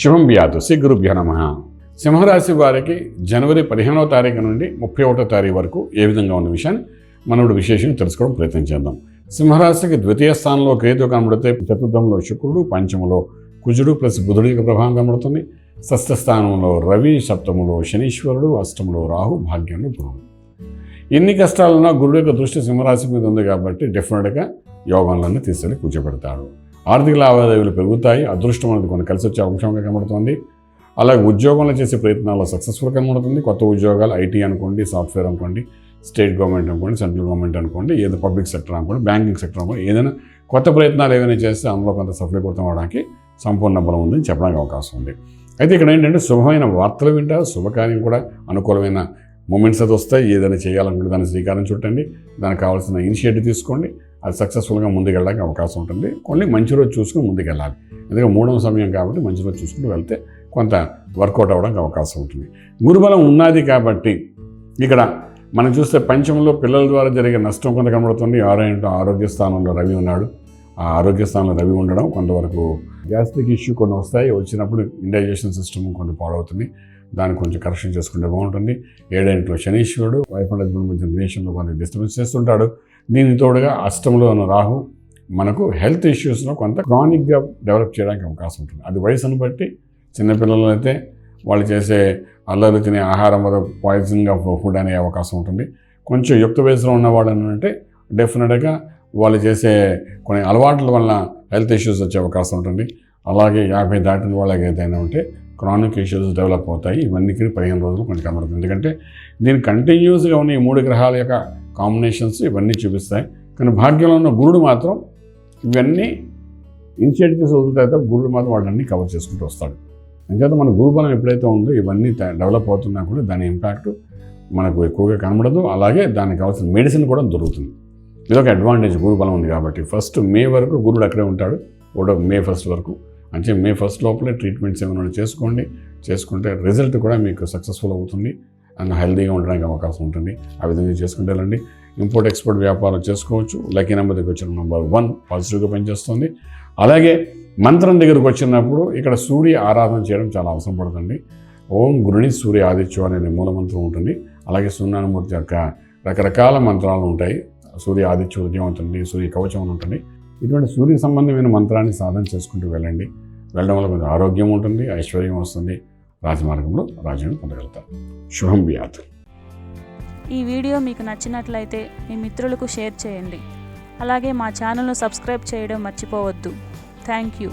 శుభం వ్యాధు శ్రీ గురుభ్యో నమః. సింహరాశి వారికి జనవరి 15వ తారీఖు నుండి 31వ తారీఖు వరకు ఏ విధంగా ఉన్న విషయాన్ని మనం విశేషంగా తెలుసుకోవడం ప్రయత్నం చేద్దాం. సింహరాశికి ద్వితీయ స్థానంలో కేతు కనబడితే, చతుర్థంలో శుక్రుడు, పంచములో కుజుడు ప్లస్ బుధుడి యొక్క ప్రభావం కనబడుతుంది. షష్ఠ స్థానంలో రవి, సప్తములో శనీశ్వరుడు, అష్టములో రాహు, భాగ్యంలో గురుడు. ఎన్ని కష్టాలున్నా గురుడు యొక్క దృష్టి సింహరాశి మీద ఉంది కాబట్టి డెఫినెట్గా యోగంలోనే తీసుకెళ్ళి కూర్చోబెడతాడు. ఆర్థిక లావాదేవీలు పెరుగుతాయి. అదృష్టం అనేది కొన్ని కలిసి వచ్చే అంశంగా కనబడుతుంది. అలాగే ఉద్యోగంలో చేసే ప్రయత్నాల్లో సక్సెస్ఫుల్ కనబడుతుంది. కొత్త ఉద్యోగాలు ఐటీ అనుకోండి, సాఫ్ట్వేర్ అనుకోండి, స్టేట్ గవర్నమెంట్ అనుకోండి, సెంట్రల్ గవర్నమెంట్ అనుకోండి, ఏదో పబ్లిక్ సెక్టర్ అనుకోండి, బ్యాంకింగ్ సెక్టర్ అనుకోండి, ఏదైనా కొత్త ప్రయత్నాలు ఏమైనా చేస్తే అందులో కొంత సఫలీకృతం అవడానికి సంపూర్ణ బలం ఉందని చెప్పడానికి అవకాశం ఉంది. అయితే ఇక్కడ ఏంటంటే శుభమైన వార్తలు వింటారు, శుభకార్యం కూడా అనుకూలమైన మూమెంట్స్ అది వస్తాయి. ఏదైనా చేయాలనుకుంటే దాన్ని శ్రీకారం చుట్టండి, దానికి కావాల్సిన ఇనిషియేటివ్ తీసుకోండి, అది సక్సెస్ఫుల్గా ముందుకెళ్ళడానికి అవకాశం ఉంటుంది. కొన్ని మంచి రోజు చూసుకుని ముందుకెళ్ళాలి. ఎందుకంటే 3వ సమయం కాబట్టి మంచి రోజు చూసుకుంటూ వెళ్తే కొంత వర్కౌట్ అవ్వడానికి అవకాశం ఉంటుంది. గురుబలం ఉన్నది కాబట్టి ఇక్కడ మనం చూస్తే పంచమంలో పిల్లల ద్వారా జరిగే నష్టం కొంత కనబడుతుంది. ఆరోగ్య స్థానంలో రవి ఉన్నాడు. ఆ ఆరోగ్య స్థానంలో రవి ఉండడం కొంతవరకు గ్యాస్ట్రిక్ ఇష్యూ కొన్ని వస్తాయి. వచ్చినప్పుడు ఇండైజెషన్ సిస్టమ్ కొంత పాడవుతుంది. దాన్ని కొంచెం కరెక్షన్ చేసుకుంటే బాగుంటుంది. 7 శనీశ్వరుడు వైఫ్ అండ్ హస్బెండ్ మధ్య రిలేషన్లో కొంత డిస్టర్బెన్స్ చేస్తుంటాడు. దీనికి తోడుగా అష్టంలో ఉన్న రాహు మనకు హెల్త్ ఇష్యూస్లో కొంత క్రానిక్గా డెవలప్ చేయడానికి అవకాశం ఉంటుంది. అది వయసును బట్టి చిన్నపిల్లలు అయితే వాళ్ళు చేసే అల్లరి తినే ఆహారం వల్ల పాయిజన్గా ఫుడ్ అనే అవకాశం ఉంటుంది. కొంచెం యుక్త వయసులో ఉన్నవాళ్ళు అంటే డెఫినెట్గా వాళ్ళు చేసే కొన్ని అలవాట్ల వల్ల హెల్త్ ఇష్యూస్ వచ్చే అవకాశం ఉంటుంది. అలాగే 50 దాటిన వాళ్ళకి ఏదైనా ఉంటే క్రానిక్ ఇష్యూస్ డెవలప్ అవుతాయి. ఇవన్నీ 15 రోజులు కొంచెం కనబడుతుంది. ఎందుకంటే దీని కంటిన్యూస్గా ఉన్న ఈ 3 గ్రహాల యొక్క కాంబినేషన్స్ ఇవన్నీ చూపిస్తాయి. కానీ భాగ్యంలో ఉన్న గురుడు మాత్రం ఇవన్నీ ఇనిషియేటివ్స్ వదులుతాయితే గురుడు మాత్రం వాటిని కవర్ చేసుకుంటూ వస్తాడు. అంచేత మన గురుబలం ఎప్పుడైతే ఉందో ఇవన్నీ డెవలప్ అవుతున్నా కూడా దాని ఇంపాక్ట్ మనకు ఎక్కువగా కనబడదు. అలాగే దానికి కావాల్సిన మెడిసిన్ కూడా దొరుకుతుంది. ఇదొక అడ్వాంటేజ్ గురుబలం ఉంది కాబట్టి. ఫస్ట్ మే వరకు గురుడు అక్కడే ఉంటాడు. మే 1 వరకు. అంటే మే 1 లోపలే ట్రీట్మెంట్స్ ఏమైనా చేసుకుంటే రిజల్ట్ కూడా మీకు సక్సెస్ఫుల్ అవుతుంది. అండ్ హెల్తీగా ఉండడానికి అవకాశం ఉంటుంది. ఆ విధంగా చేసుకుంటే వెళ్ళండి. ఇంపోర్ట్ ఎక్స్పోర్ట్ వ్యాపారం చేసుకోవచ్చు. లక్కీ నెంబర్ దగ్గర వచ్చిన నెంబర్ 1 పాజిటివ్గా పనిచేస్తుంది. అలాగే మంత్రం దగ్గరకు వచ్చినప్పుడు ఇక్కడ సూర్య ఆరాధన చేయడం చాలా అవసరం పడుతుంది. ఓం గురుని సూర్య ఆదిత్యం అనే మూల మంత్రం ఉంటుంది. అలాగే సూర్యనారాయణమూర్తి యొక్క రకరకాల మంత్రాలు ఉంటాయి. సూర్య ఆదిత్య ఉదయం ఉంటుంది, సూర్య కవచం ఉంటుంది. ఇటువంటి సూర్య సంబంధమైన మంత్రాన్ని సాధన చేసుకుంటూ వెళ్ళండి. వెళ్ళడం వల్ల కొంచెం ఆరోగ్యం ఉంటుంది, ఐశ్వర్యం వస్తుంది, రాజమార్గంలో రాజ్యాన్ని పొందగలుగుతారు. శుభం వ్యాధు. ఈ వీడియో మీకు నచ్చినట్లయితే మీ మిత్రులకు షేర్ చేయండి. అలాగే మా ఛానల్ను సబ్స్క్రైబ్ చేయడం మర్చిపోవద్దు. Thank you.